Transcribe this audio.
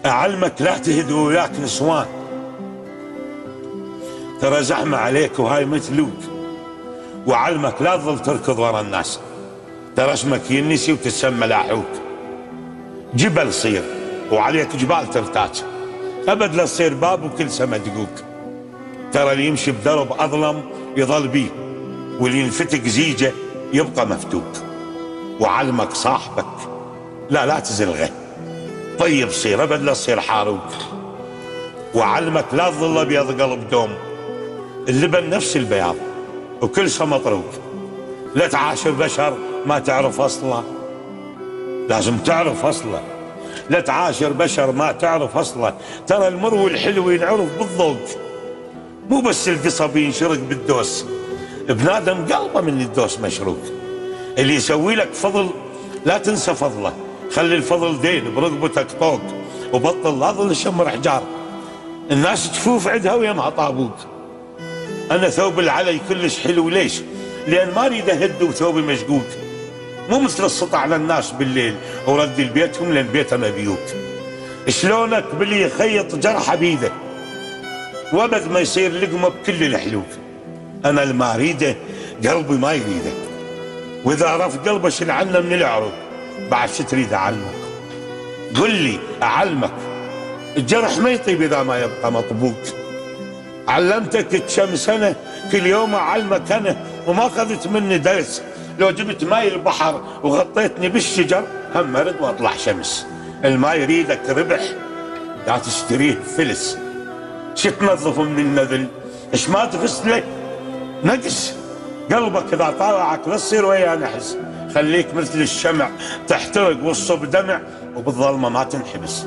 أعلمك لا تهد وياك نسوان، ترى زحمة عليك وهاي مثلوك. وأعلمك لا تظل تركض ورا الناس، ترى اسمك ينسي وتسمى لاحوك. جبل صير وعليك جبال ترتاج، أبد لا تصير باب وكل سما دقوك. ترى اللي يمشي بدرب أظلم يظل بيه، واللي ينفتق زيجه يبقى مفتوك. وعلمك صاحبك لا تزلغه، طيب صير أبد لا تصير حاروك. وعلمك لا تظل أبيض قلب دوم، اللبن نفس البياض وكل شيء مطروق. لا تعاشر بشر ما تعرف أصله، لازم تعرف أصله. لا تعاشر بشر ما تعرف أصله، ترى المر والحلو ينعرف بالذوق، مو بس القصب ينشرق بالدوس. بنادم قلبه من الدوس مشروق. اللي يسوي لك فضل لا تنسى فضله، خلي الفضل دين برقبتك طوق، وبطل لا ظل شمر حجار. الناس جفوف عندها ويمها طابوق. انا ثوب العلي كلش حلو، ليش؟ لان ما اريد اهد وثوبي مشقوق. مو مثل السطع على الناس بالليل ورد لبيتهم لان بيتهم ابيوك. شلونك باللي يخيط جرحه بيده وابد ما يصير لقمه بكل الحلوك. انا اللي ما اريده قلبي ما يريده، واذا عرف قلبه شل عنه من العروق. بعد شو تريد اعلمك؟ قل لي اعلمك. الجرح ما يطيب اذا ما يبقى مطبوق. علمتك كم سنه كل يوم اعلمك انا، وما اخذت مني درس. لو جبت ماي البحر وغطيتني بالشجر هم ارد واطلع شمس. الماي يريدك ربح لا تشتريه فلس. شو تنظفه من النذل؟ ايش ما تغسله نقص. قلبك اذا طالعك لا تصير ويا نحس. خليك مثل الشمع تحترق والصب دمع، وبالظلمه ما تنحبس.